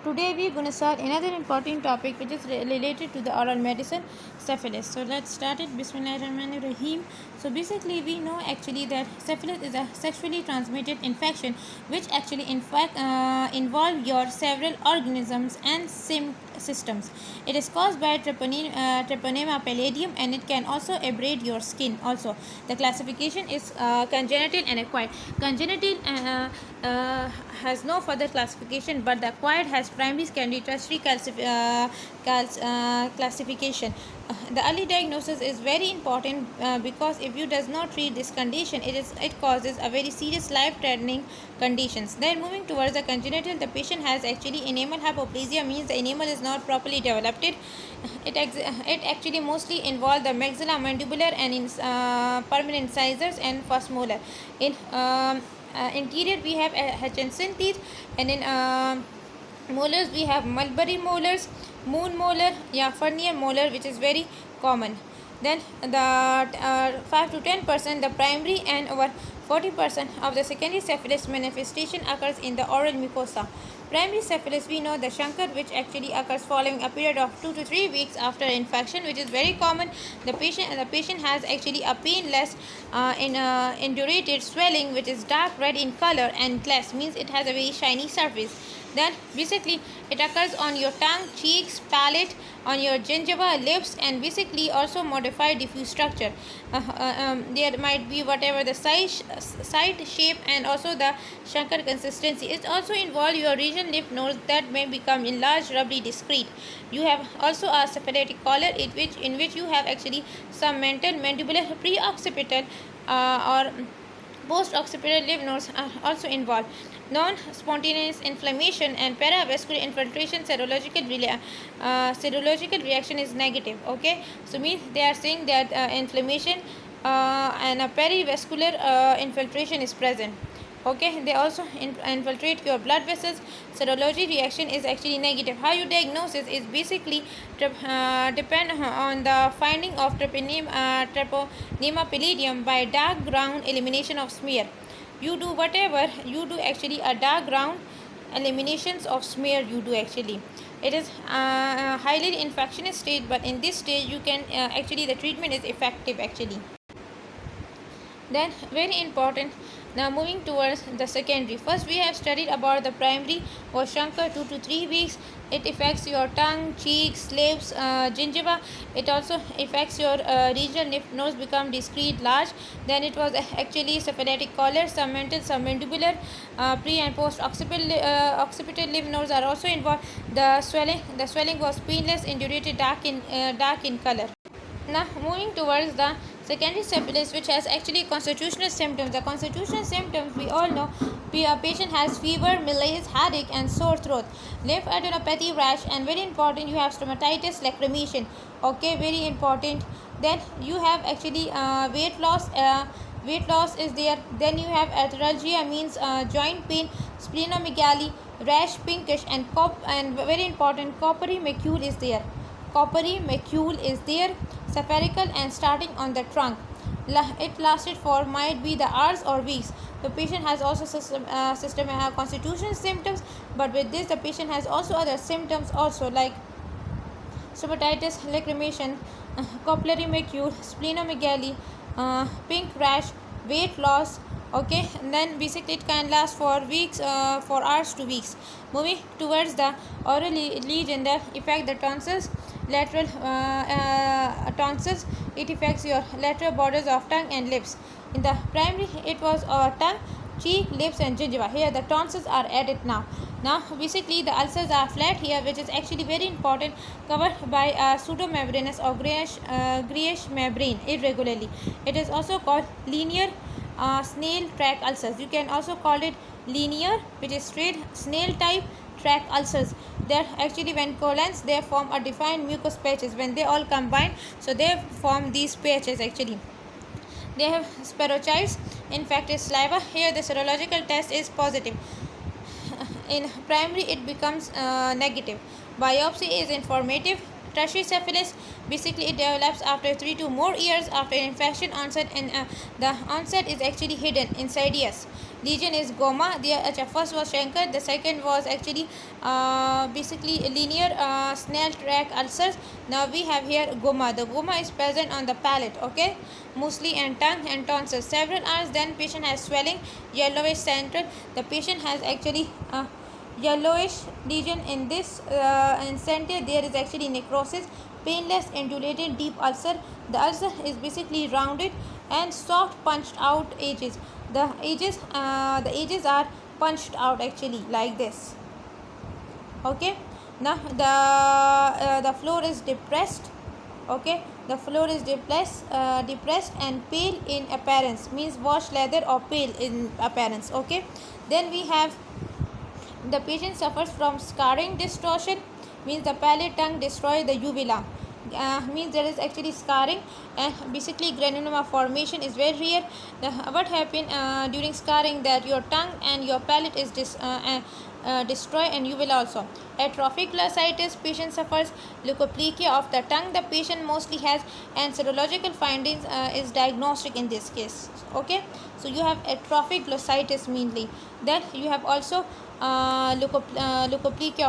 Today we're going to start another important topic which is related to the oral medicine, syphilis. So let's start it. Bismillahirrahmanirrahim. So basically we know actually that syphilis is a sexually transmitted infection which actually in fact involve your several organisms and systems. It is caused by Treponema pallidum and it can also abrade your skin also. The classification is congenital and acquired. Congenital has no further classification, but the acquired has primary, secondary, tertiary classification. The early diagnosis is very important because if you does not treat this condition, it causes a very serious life-threatening conditions. Then moving towards the congenital, the patient has actually enamel hypoplasia, means the enamel is not properly developed. It actually mostly involve the maxilla-mandibular and in permanent incisors and first molar. In interior we have Hutchinson teeth, and in molars we have mulberry molars, moon molar, Fernier molar, which is very common. Then the 5 to 10% the primary and over 40% of the secondary syphilis manifestation occurs in the oral mucosa. Primary syphilis, we know the chancre, which actually occurs following a period of 2 to 3 weeks after infection, which is very common. The patient has actually a painless indurated swelling, which is dark red in color, and glass means it has a very shiny surface. Then basically it occurs on your tongue, cheeks, palate, on your gingiva, lips, and basically also modified diffuse structure. There might be whatever the size, shape, and also the chancre consistency. It also involve your regional lymph nodes that may become enlarged, rubbery, discrete. You have also a syphilitic collar in which you have actually some mental, mandibular, preoccipital or post-occipital lymph nodes are also involved. Non-spontaneous inflammation and paravascular infiltration serological reaction is negative. Okay, so means they are saying that inflammation and a perivascular infiltration is present. Okay, they also infiltrate your blood vessels. Serology reaction is actually negative. How you diagnose it is basically depend on the finding of treponema pallidum by dark ground elimination of smear. You do whatever you do, actually a dark ground eliminations of smear you do actually. It is highly infectious stage, but in this stage you can actually the treatment is effective actually. Then very important, now moving towards the secondary. First we have studied about the primary was chancre 2 to 3 weeks. It affects your tongue, cheeks, lips, gingiva. It also affects your regional lymph nodes become discrete, large. Then it was actually syphilitic collar, submental, submandibular, pre and post occipital lymph nodes are also involved. The swelling was painless, indurated, dark in color. Now moving towards the secondary syphilis, which has actually constitutional symptoms. The constitutional symptoms we all know: a patient has fever, malaise, headache, and sore throat, lymphadenopathy, rash, and very important, you have stomatitis, lacrimation. Okay, very important. Then you have actually weight loss. Weight loss is there. Then you have arthralgia, means joint pain, splenomegaly, rash, pinkish, and very important, coppery macule is there. Coppery macule is there, spherical and starting on the trunk. It lasted for might be the hours or weeks. The patient has also constitutional symptoms, but with this the patient has also other symptoms also, like stomatitis, lacrimation, coppery macule, splenomegaly, pink rash, weight loss. Okay, and then basically it can last for weeks, for hours to weeks. Moving towards the oral lesion, that affect the tonsils, lateral tonsils. It affects your lateral borders of tongue and lips. In the primary it was tongue, cheek, lips, and gingiva. Here the tonsils are added now. Now basically the ulcers are flat here, which is actually very important, covered by a pseudomembranous or grayish membrane irregularly. It is also called linear snail track ulcers. You can also call it linear, which is straight snail type track ulcers. They're actually, when colons, they form a defined mucous patches. When they all combine, so they form these patches actually. They have spirochetes, infected saliva. Here the serological test is positive. In primary it becomes negative. Biopsy is informative. Tertiary syphilis, basically it develops after 3 to more years after infection onset, and the onset is actually hidden, insidious. lesion is goma. The first was chancre, the second was actually basically linear snail track ulcers. Now we have here goma. The goma is present on the palate, okay, mostly, and tongue and tonsils. Several hours then patient has swelling, yellowish central. The patient has actually yellowish lesion in this and center. There is actually necrosis, painless indulated deep ulcer. The ulcer is basically rounded and soft punched out edges. The edges are punched out actually like this, okay. Now the floor is depressed, okay. The floor is depressed and pale in appearance, means wash leather or pale in appearance, okay. Then we have the patient suffers from scarring distortion, means the palate tongue destroy the uvula, means there is actually scarring, and basically granuloma formation is very rare. What happen during scarring, that your tongue and your palate is destroyed, and uvula also. Atrophic glossitis, patient suffers leukoplakia of the tongue. The patient mostly has, and serological findings is diagnostic in this case, okay. So you have atrophic glossitis mainly. Then you have also leukoplakia of